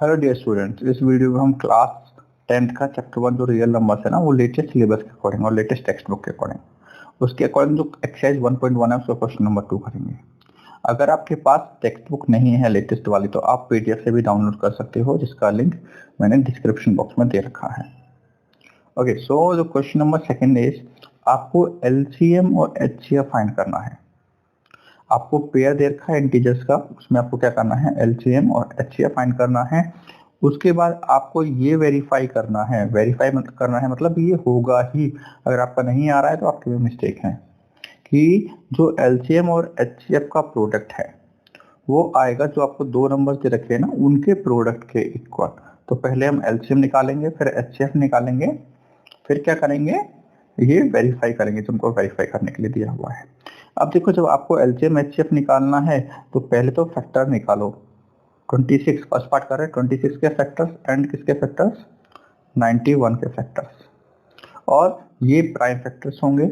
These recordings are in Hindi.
हेलो डियर स्टूडेंट्स, इस वीडियो में हम क्लास 10th का चैप्टर 1 जो रियल नंबर्स है ना, वो लेटेस्ट सिलेबस के अकॉर्डिंग और लेटेस्ट टेक्स्ट बुक के अकॉर्डिंग उसके अकॉर्डिंग जो एक्सरसाइज 1.1 है उसका क्वेश्चन नंबर 2 करेंगे। अगर आपके पास टेक्स्ट बुक नहीं है लेटेस्ट वाली तो आप पीडीएफ से भी डाउनलोड कर सकते हो, जिसका लिंक मैंने डिस्क्रिप्शन बॉक्स में दे रखा है। ओके, सो जो क्वेश्चन नंबर सेकंड इज, आपको एलसीएम और एचसीएफ फाइंड करना है। आपको पेयर दे रखा है इंटीजर्स का, उसमें आपको क्या करना है, एलसीएम और एचसीएफ फाइंड करना है। उसके बाद आपको ये वेरीफाई करना है, वेरीफाई करना है मतलब ये होगा ही। अगर आपका नहीं आ रहा है तो आपके में मिस्टेक है कि जो एलसीएम और एचसीएफ का प्रोडक्ट है वो आएगा जो आपको दो नंबर दे रखे हैं ना उनके प्रोडक्ट के इक्वल। तो पहले हम एलसीएम निकालेंगे, फिर एचसीएफ निकालेंगे, फिर क्या करेंगे, ये वेरीफाई करेंगे जो हमको वेरीफाई करने के लिए दिया हुआ है। अब देखो, जब आपको एलसीएम एचसीएफ निकालना है तो पहले तो फैक्टर निकालो। 26 फर्स्ट पार्ट कर रहे हैं, 26 के फैक्टर्स एंड किसके फैक्टर्स, 91 के फैक्टर्स, और ये प्राइम फैक्टर्स होंगे।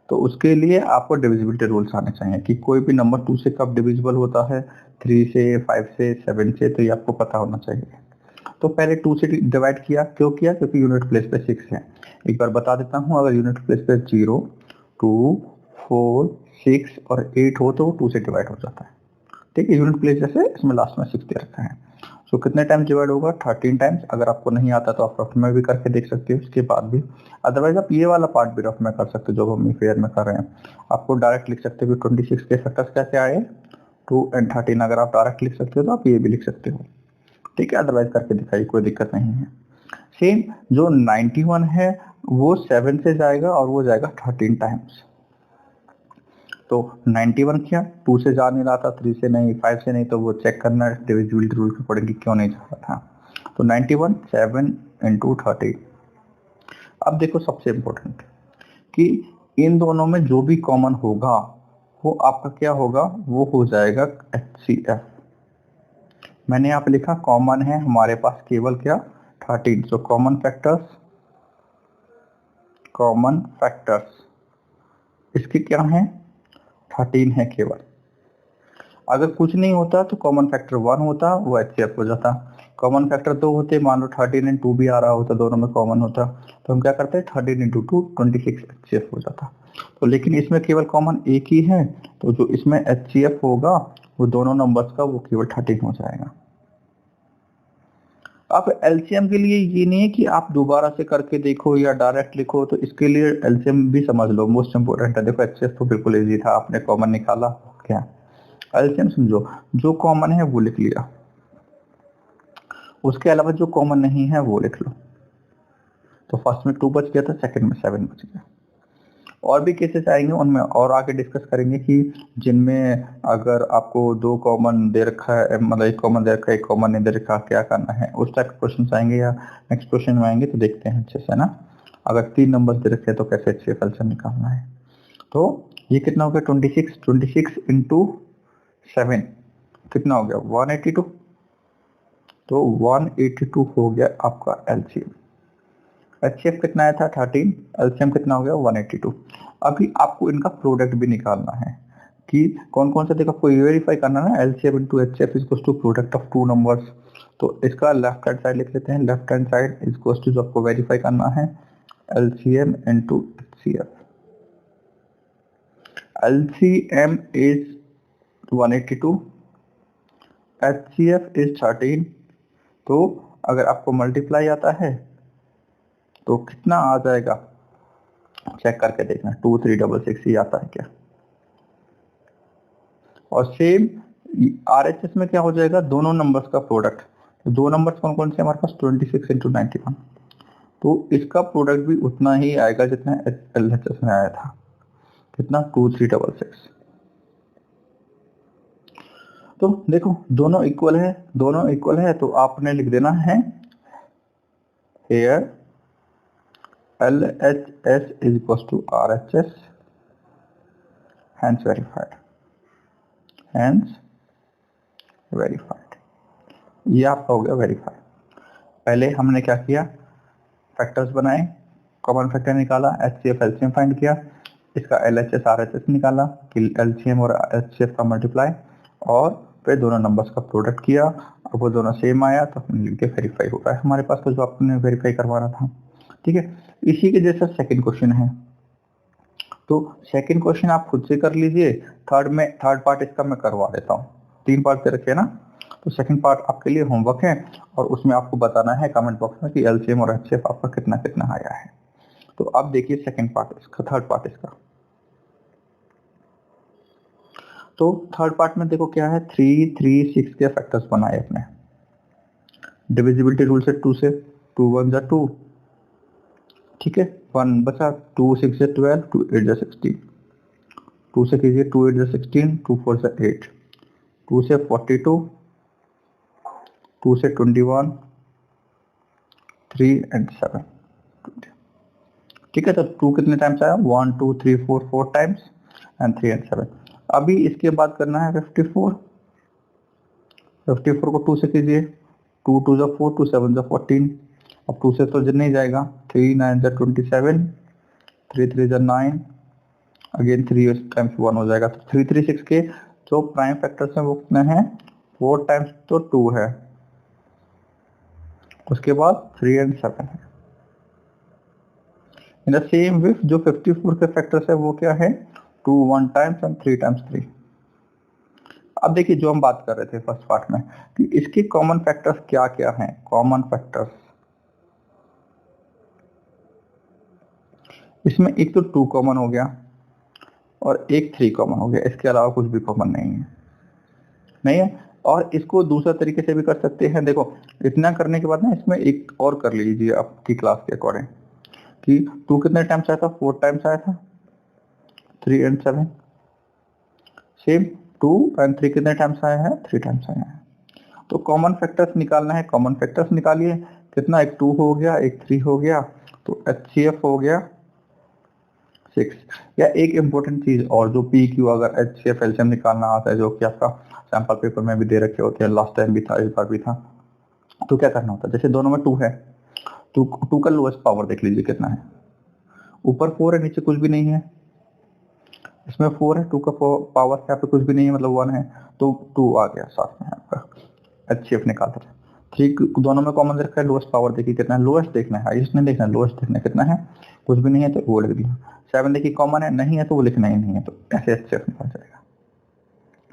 तो उसके लिए आपको डिविजिबिलिटी रूल्स आने चाहिए कि कोई भी नंबर 2 से कब डिविजिबल होता है, 3 से, 5 से, 7 से, तो ये आपको पता होना चाहिए। तो पहले 2 से डिवाइड किया, क्यों किया, क्योंकि यूनिट प्लेस पे 6 है। एक बार बता देता हूँ, अगर यूनिट प्लेस पे 0, 2, 4, 6 और 8 हो तो वो 2 से डिवाइड हो जाता है। ठीक है, यूनिट प्लेस जैसे इसमें लास्ट में 6 दे रखा है। सो कितने टाइम्स डिवाइड होगा, 13 टाइम्स। अगर आपको नहीं आता तो आप रफ में भी करके देख सकते हो इसके बाद भी, अदरवाइज आप ये वाला पार्ट भी रफ में कर सकते हो जो हम फेयर में कर रहे हैं। आपको डायरेक्ट लिख सकते हो कि 26 के फैक्टर्स कैसे आए, 2 एंड 13। अगर आप डायरेक्ट लिख सकते हो तो आप ये भी लिख सकते हो। ठीक है, अदरवाइज करके दिखाइए, कोई दिक्कत नहीं है। सेम जो 91 है वो 7 से जाएगा और वो जाएगा 13 टाइम्स। तो 91 किया, 2 से जा नहीं रहा था, 3 से नहीं, 5 से नहीं, तो वो चेक करना डिविजिबिलिटी रूल के अकॉर्डिंग क्यों नहीं जा रहा था। तो 91 7 इंटू 30। अब देखो सबसे इंपॉर्टेंट कि इन दोनों में जो भी कॉमन होगा वो आपका क्या होगा, वो हो जाएगा एचसीएफ। मैंने यहाँ पे लिखा कॉमन है हमारे पास केवल क्या, 13। सो कॉमन फैक्टर्स इसके क्या है, 13 है केवल। अगर कुछ नहीं होता तो कॉमन फैक्टर 1 होता, वो एचसीएफ हो जाता। कॉमन फैक्टर 2 होते, मान लो 13 एंड 2 भी आ रहा होता, दोनों में कॉमन होता, तो हम क्या करते हैं, 13 इंटू 2 26 एचसीएफ हो जाता। तो लेकिन इसमें केवल कॉमन एक ही है, तो जो इसमें एचसीएफ होगा वो दोनों नंबर्स का वो केवल 13 हो जाएगा। अब एलसीएम के लिए ये नहीं है कि आप दोबारा से करके देखो या डायरेक्ट लिखो, तो इसके लिए एलसीएम भी समझ लो, मोस्ट इंपोर्टेंट है। देखो एचसीएफ तो बिल्कुल इजी था, आपने कॉमन निकाला, क्या एलसीएम समझो, जो कॉमन है वो लिख लिया, उसके अलावा जो कॉमन नहीं है वो लिख लो। तो फर्स्ट में 2 बच गया था, सेकंड में 7 बच गया। और भी केसेस आएंगे, उनमें और आगे डिस्कस करेंगे कि जिनमें अगर आपको 2 कॉमन दे रखा है, मतलब एक कॉमन दे रखा है, एक कॉमन नहीं दे रखा, क्या करना है, उस टाइप के क्वेश्चन आएंगे या नेक्स्ट क्वेश्चन में आएंगे, तो देखते हैं अच्छे से ना। अगर 3 नंबर दे रखे हैं तो कैसे अच्छे एल्सियम निकालना है। तो ये कितना हो गया, 26 इंटू 7 कितना हो गया, 182। तो 182 हो गया आपका एलसीएम। एचसीएफ कितना आया था, 13, एलसीएम कितना हो गया, 182। अभी आपको इनका प्रोडक्ट भी निकालना है कि कौन कौन सा, देखो आपको ये वेरीफाई करना है ना, LCM into HCF is to product of 2 numbers. तो इसका लेफ्ट हैंड साइड लिख लेते हैं, left hand side is to, जो आपको वेरीफाई करना है, LCM into HCF. LCM is 182, HCF is 13। तो अगर आपको मल्टीप्लाई आता है तो कितना आ जाएगा, चेक करके देखना, 2366 ही आता है क्या। और सेम आरएचएस में क्या हो जाएगा, दोनों नंबर्स का प्रोडक्ट। तो दो नंबर्स कौन कौन से हमारे पास, 26 इंटू 91। तो इसका प्रोडक्ट भी उतना ही आएगा जितना एलएचएस में आया था, कितना, 2366। तो देखो दोनों इक्वल है, दोनों इक्वल है, तो आपने लिख देना है hair LHS is equals to RHS, hence verified, hence verified। ये आपका हो गया वेरीफाई। पहले हमने क्या किया, फैक्टर्स बनाए, कॉमन फैक्टर निकाला, एचसीएफ एलसीएम फाइंड किया, इसका एलएचएस आरएचएस निकाला कि एलसीएम और एचसीएफ का मल्टीप्लाई, और फिर दोनों नंबर्स का प्रोडक्ट किया, अब वो दोनों सेम आया तो हमने लिख के वेरीफाई हो रहा है हमारे पास, तो जो आपने वेरीफाई करवाना था। ठीक है, इसी के जैसा सेकंड क्वेश्चन है, तो सेकंड क्वेश्चन आप खुद से कर लीजिए, थर्ड पार्ट इसका मैं करवा देता हूँ। 3 पार्ट दे रखे हैं ना, तो सेकंड पार्ट आपके लिए होमवर्क है और उसमें आपको बताना है कमेंट बॉक्स में कि एलसीएम और एचसीएफ आपका कितना कितना आया है। तो अब देखिए सेकंड पार्ट इसका, थर्ड पार्ट इसका। तो थर्ड पार्ट में देखो क्या है, 3, 3, 6 के फैक्टर्स बनाए अपने। डिविजिबिलिटी रूल से 2 से 2 1 जा 2, ठीक है, 1 बचा, 2 6 से 12, 2 8 जा 16, 2 से कीजिए 2 8 जा 16, 2 4 से 8, 2 से 42, 2 से 21, 3 एंड 7। ठीक है, तो 2 कितने टाइम्स आया, 1 2 3 4 4 टाइम्स एंड 3 एंड 7। अभी इसके बाद करना है 54, 54 को 2 से कीजिए, 2 2 जा 4, 2 7 जा 14, अब 2 से तो नहीं जाएगा, 3 9 जा 27, 3 3 जा 9, अगेन 3 टाइम्स 1 हो जाएगा, तो 3 3 6 के जो प्राइम फैक्टर्स हैं वो कितने हैं, 4 टाइम्स तो 2 है, उसके बाद 3 एंड 7 है। इन द सेम वे जो 54 के फैक्टर्स है वो क्या है, 2 1 टाइम्स एंड 3 टाइम्स 3। अब देखिए जो हम बात कर रहे थे फर्स्ट पार्ट में कि इसके कॉमन फैक्टर्स क्या क्या हैं, कॉमन फैक्टर्स इसमें एक तो 2 कॉमन हो गया और एक 3 कॉमन हो गया, इसके अलावा कुछ भी कॉमन नहीं है। और इसको दूसरा तरीके से भी कर सकते हैं, देखो इतना करने के बाद ना इसमें एक और कर लीजिए आपकी क्लास के अकॉर्डिंग कि 2 कितने टाइम्स आया था, 4 टाइम्स आया था, 3 एंड 7 सेम, 2 एंड 3 कितने टाइम्स आया है, 3 टाइम्स आया है। तो कॉमन फैक्टर्स निकालना है, कॉमन फैक्टर्स निकालिए, कितना, एक 2 हो गया, एक 3 हो गया, तो एचसीएफ हो गया 6। या एक इम्पोर्टेंट चीज और, जो पी क्यू अगर एचसीएफ एलसीएम निकालना आता है, जो कि आपका सैंपल पेपर में भी दे रखे होते हैं, लास्ट टाइम भी था, इस बार भी था, तो क्या करना होता है, जैसे दोनों में 2 है, तो 2 का लोएस्ट पावर देख लीजिए कितना है, ऊपर 4 है, नीचे कुछ भी नहीं है, इसमें 4 है, 2 का पावर यहाँ पे कुछ भी नहीं है, मतलब 1 है, तो 2 आ गया साथ में आपका, एचसीएफ निकाल रहे हैं। 3 दोनों में कॉमन रखा है, लोएस्ट पावर देखिए कितना है, लोएस्ट देखना है, हाईएस्ट नहीं देखना है, लोएस्ट देखना है कितना है, कुछ भी नहीं है तो वो लिख दिया। 7 देखिए कॉमन है, नहीं है तो वो लिखना ही नहीं है, तो ऐसे एचसीएफ निकल जाएगा।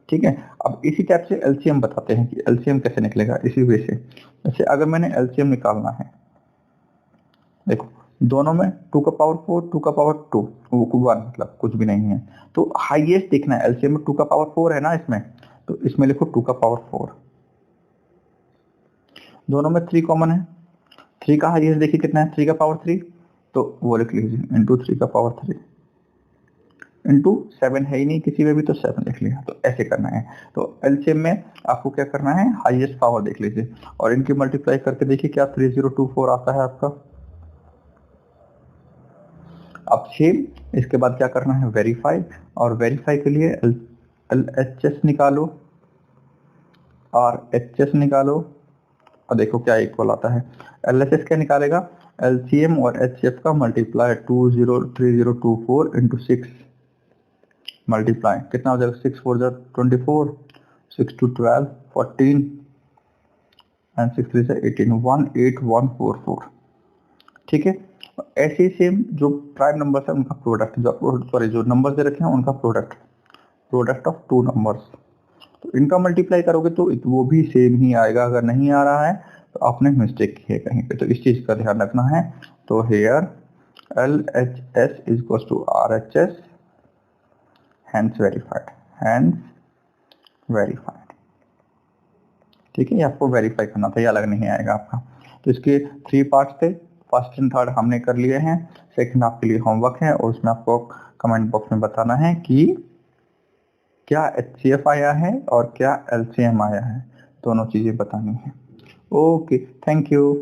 ठीक है, अब इसी टाइप से एलसीएम बताते हैं कि एलसीएम कैसे निकलेगा, इसी वे से। जैसे अगर मैंने एलसीएम निकालना है, देखो दोनों में 2 का पावर 4, 2 का पावर 2, 1 मतलब कुछ भी नहीं है, तो हाईएस्ट देखना है, एलसीएम में 2 का पावर 4 है ना इसमें, तो इसमें लिखो 2 का पावर 4। दोनों में 3 कॉमन है, 3 का हाईएस्ट देखिए कितना है, 3 का पावर 3, तो वो लिख लीजिए इंटू 3 का पावर 3 इंटू 7 है ही नहीं किसी में भी, तो 7 लिख लिया, तो ऐसे करना है। तो एलसीएम में आपको क्या करना है, हाईएस्ट पावर देख लीजिए और इनकी मल्टीप्लाई करके देखिए क्या 3024 आता है आपका। अब सेम इसके बाद क्या करना है, वेरीफाई, और वेरीफाई के लिए एल एच एस निकालो और एच एस निकालो, और देखो क्या इक्वल आता है। एल एच एस क्या निकालेगा, एलसीएम और एच एफ का मल्टीप्लाई, 203024 इंटू 6 मल्टीप्लाई कितना हो जाएगा, 6 4 जा 24, 6 2 12 14 एंड 6 3 से 18, 18144। ठीक है, ऐसे ही सेम जो प्राइम नंबर है उनका प्रोडक्ट, जो सॉरी जो नंबर दे रखे हैं उनका प्रोडक्ट, प्रोडक्ट ऑफ 2 नंबर्स, तो इनका मल्टीप्लाई करोगे तो वो भी सेम ही आएगा। अगर नहीं आ रहा है तो आपने मिस्टेक की है कहीं पे, तो इस चीज का ध्यान रखना है। तो here L H S is equal to R H S, hence verified, hence verified. ठीक है, ये आपको वेरीफाई करना था, ये अलग नहीं आएगा आपका। तो इसके 3 पार्ट्स थे, फर्स्ट एंड थर्ड हमने कर लिए हैं, सेकंड आपके लिए होमवर्क है और उसमें आपको कमेंट बॉक्स में बताना है कि क्या एचसीएफ आया है और क्या एलसीएम आया है, दोनों चीजें बतानी है। Okay, thank you.